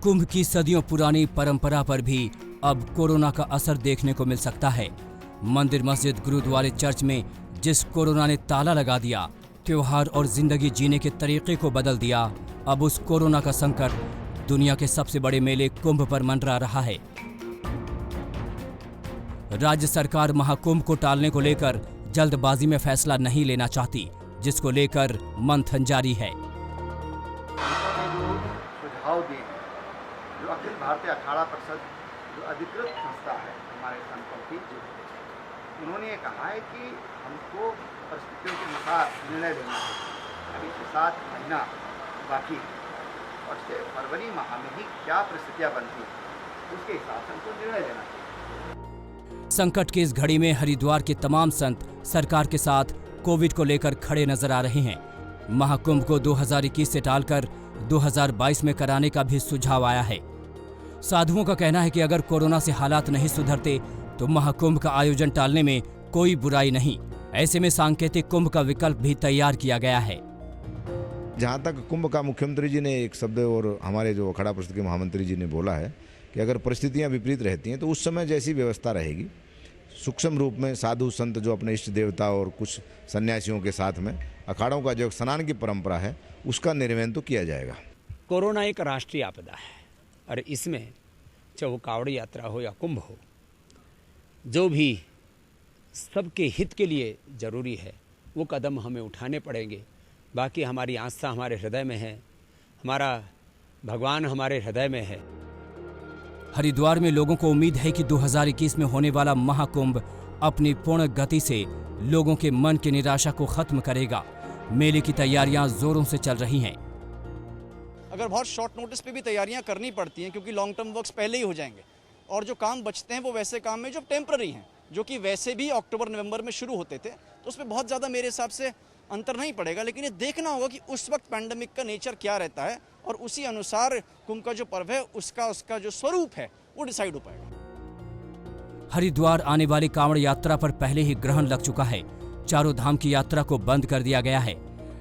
महाकुंभ की सदियों पुरानी परंपरा पर भी अब कोरोना का असर देखने को मिल सकता है। मंदिर, मस्जिद, गुरुद्वारे, चर्च में जिस कोरोना ने ताला लगा दिया, त्योहार और जिंदगी जीने के तरीके को बदल दिया, अब उस कोरोना का संकट दुनिया के सबसे बड़े मेले कुंभ पर मंडरा रहा है। राज्य सरकार महाकुंभ को टालने को लेकर जल्दबाजी में फैसला नहीं लेना चाहती, जिसको लेकर मंथन जारी है। सुझाव दिए जो अखिल भारतीय अखाड़ा परिषद जो अधिकृत संस्था है हमारे संतों की, उन्होंने ये कहा है कि हमको परिस्थितियों के अनुसार निर्णय लेना है। अभी 7 महीना बाकी है और इसके फरवरी माह में ही क्या परिस्थितियाँ बनती हैं उसके हिसाब से हमको निर्णय लेना चाहिए। संकट की इस घड़ी में हरिद्वार के तमाम संत सरकार के साथ कोविड को लेकर खड़े नजर आ रहे हैं। महाकुंभ को 2021 से टालकर 2022 में कराने का भी सुझाव आया है। साधुओं का कहना है कि अगर कोरोना से हालात नहीं सुधरते तो महाकुंभ का आयोजन टालने में कोई बुराई नहीं। ऐसे में सांकेतिक कुंभ का विकल्प भी तैयार किया गया है। जहाँ तक कुंभ का मुख्यमंत्री जी ने एक शब्द और हमारे जो अखाड़ा परिषद के महामंत्री जी ने बोला है कि अगर परिस्थितियाँ विपरीत रहती हैं तो उस समय जैसी व्यवस्था रहेगी, सूक्ष्म रूप में साधु संत जो अपने इष्ट देवता और कुछ सन्यासियों के साथ में अखाड़ों का जो स्नान की परंपरा है उसका निर्वहन तो किया जाएगा। कोरोना एक राष्ट्रीय आपदा है और इसमें चाहे वो कावड़ यात्रा हो या कुंभ हो, जो भी सबके हित के लिए ज़रूरी है वो कदम हमें उठाने पड़ेंगे। बाकी हमारी आस्था हमारे हृदय में है, हमारा भगवान हमारे हृदय में है। हरिद्वार में लोगों को उम्मीद है कि 2021 में होने वाला महाकुंभ अपनी पूर्ण गति से लोगों के मन की निराशा को खत्म करेगा। मेले की तैयारियां जोरों से चल रही हैं। अगर बहुत शॉर्ट नोटिस पे भी तैयारियां करनी पड़ती हैं क्योंकि लॉन्ग टर्म वर्क्स पहले ही हो जाएंगे और जो काम बचते हैं वो वैसे काम में जो टेम्पररी हैं, जो कि वैसे भी अक्टूबर नवंबर में शुरू होते थे, तो उसमें बहुत ज़्यादा मेरे हिसाब से अंतर नहीं पड़ेगा। लेकिन ये देखना होगा कि उस वक्त पैंडेमिक का नेचर क्या रहता है और उसी अनुसार कुंभ का जो पर्व है उसका जो स्वरूप है वो डिसाइड हो पाएगा। हरिद्वार आने वाली कांवड़ यात्रा पर पहले ही ग्रहण लग चुका है। चारों धाम की यात्रा को बंद कर दिया गया है।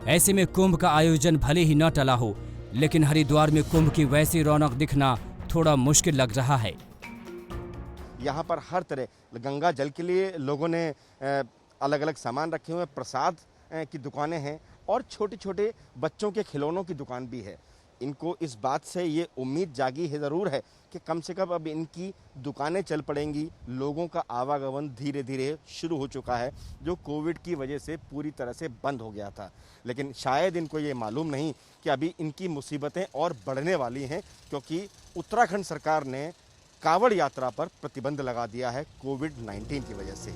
ऐसे में कुंभ का आयोजन भले ही न टला हो, लेकिन हरिद्वार में कुंभ की वैसी रौनक दिखना थोड़ा मुश्किल लग रहा है। यहाँ पर हर तरह गंगा जल के लिए लोगों ने अलग अलग सामान रखे हुए, प्रसाद की दुकानें हैं और छोटे छोटे बच्चों के खिलौनों की दुकान भी है। इनको इस बात से ये उम्मीद जागी है ज़रूर है कि कम से कम अब इनकी दुकानें चल पड़ेंगी। लोगों का आवागमन धीरे धीरे शुरू हो चुका है, जो कोविड की वजह से पूरी तरह से बंद हो गया था। लेकिन शायद इनको ये मालूम नहीं कि अभी इनकी मुसीबतें और बढ़ने वाली हैं, क्योंकि उत्तराखंड सरकार ने कावड़ यात्रा पर प्रतिबंध लगा दिया है कोविड-19 की वजह से।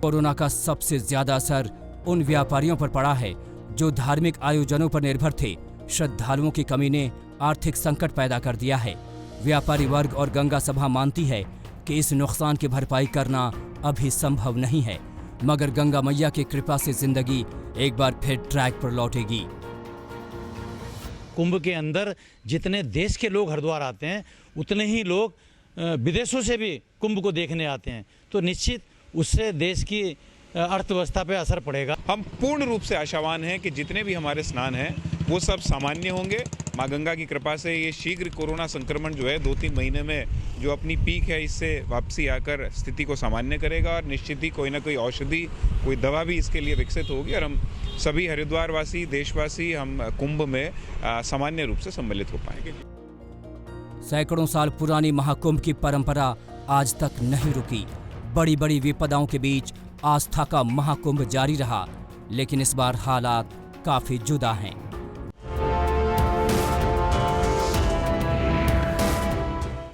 कोरोना का सबसे ज्यादा असर उन व्यापारियों पर पड़ा है जो धार्मिक आयोजनों पर निर्भर थे। श्रद्धालुओं की कमी ने आर्थिक संकट पैदा कर दिया है। व्यापारी वर्ग और गंगा सभा मानती है कि इस नुकसान की भरपाई करना अभी संभव नहीं है, मगर गंगा मैया की कृपा से जिंदगी एक बार फिर ट्रैक पर लौटेगी। कुंभ के अंदर जितने देश के लोग हरिद्वार आते हैं उतने ही लोग विदेशों से भी कुंभ को देखने आते हैं, तो निश्चित उससे देश की अर्थव्यवस्था पे असर पड़ेगा। हम पूर्ण रूप से आशावान हैं कि जितने भी हमारे स्नान हैं वो सब सामान्य होंगे। माँ गंगा की कृपा से ये शीघ्र कोरोना संक्रमण जो है 2-3 महीने में जो अपनी पीक है इससे वापसी आकर स्थिति को सामान्य करेगा और निश्चित ही कोई ना कोई औषधि, कोई दवा भी इसके लिए विकसित होगी और हम सभी हरिद्वार वासी, देशवासी हम कुंभ में सामान्य रूप से सम्मिलित हो पाएंगे। सैकड़ों साल पुरानी महाकुंभ की परंपरा आज तक नहीं रुकी। बड़ी बड़ी विपदाओं के बीच आस्था का महाकुंभ जारी रहा, लेकिन इस बार हालात काफी जुदा हैं।